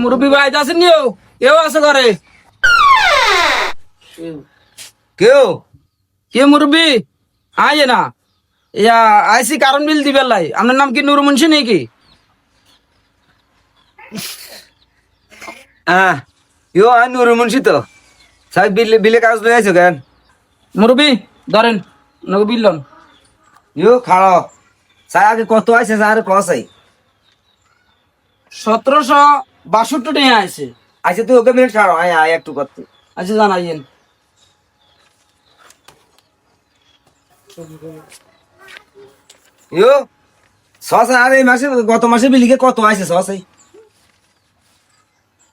মুরব্বী ভাই আছেন নিও এও আছে ঘরে কেউ কে মুরব্বী আইয়ে না ইয়া আইসি কারণ বিল দিবেন লাই আপনার নাম কি নুর মুন্সি নাকি হ্যাঁ ইও আই নুর মুন্সি তো সাই বিলে বিলে কাগজ লই আইছো কেন মুরব্বী ধরেন নগো বিল লন ইও খাড়ো সাই আগে কত আইছে স্যার কসাই 1762 টাকা আছে আচ্ছা তুই ওকে মিনিট ছাড়ো আয় আয় একটু করতে আচ্ছা জানাইয়েন ইও সসাই আর এই মাসে গত মাসে বিলিকে কত আইছে সসাই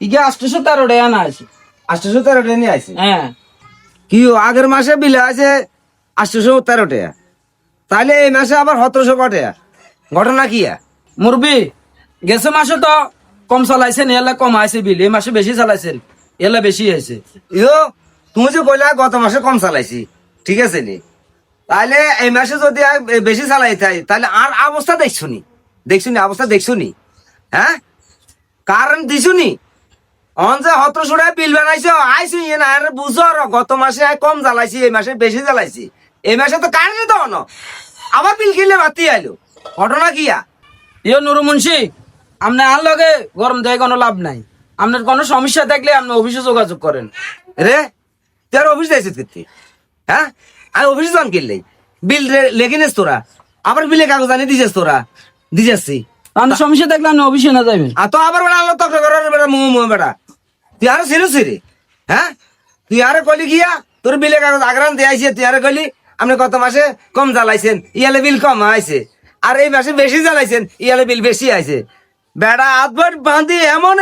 ইগে 813 টাকা না আছে 813 টাকা নিয়ে আইছে হ্যাঁ কি আগের মাসে বিলে আছে 813 টাকা তাহলে এই মাসে আবার 1700 টাকা ঘটনা কি মুরব্বী গেছে মাসে তো কম চালাইছেন এলা কম আইছে বিল এই মাসে বেশি চালাইছেন এলা বেশি হয়েছে ইও তুমি যে কইলা গত মাসে কম চালাইছি ঠিক আছে নি তাহলে এই মাসে যদি আর বেশি চালাই তাহলে আর অবস্থা দেখছুনি অবস্থা দেখছুনি হ্যাঁ কারণ দিছুনি অন যে 1700 টাকা বিল বানাইছো আইছি না আর বুঝো আর গত মাসে কম জ্বালাইছি এই মাসে বেশি জ্বালাইছি এই মাসে তো কারেন্ট দাও না আবার বিল কিনলে বাতি আইলো ঘটনা কিয়া ইয়ে নুরু মুন্সি আপনি আর লগে গরম দেয় কোনো লাভ নাই আপনার কোনো সমস্যা থাকলে আপনি অফিসে যোগাযোগ করেন রে তোর অফিস যাইছিস কিতি হ্যাঁ আমি অফিসে যান কিনলে বিল লেগে নিস তোরা আবার বিলে কাগজ আনি দিছিস তোরা দিয়েছি আপনার সমস্যা থাকলে আপনি অফিসে না যাবেন আর তো আবার বেড়া আল্লাহ তখন করার বেড়া মুহ বেড়া তুই আরো সিরে হ্যাঁ তুই আরো কলি গিয়া তোর বিলে কাগজ আগ্রান দিয়ে আইসে তুই আরো কলি আপনি গত মাসে কম জ্বালাইছেন ইয়ালে বিল কম আইছে আর এই মাসে বেশি জ্বালাইছেন ইয়ালে বিল বেশি আইছে বেড়া হাত বাঁধি এমন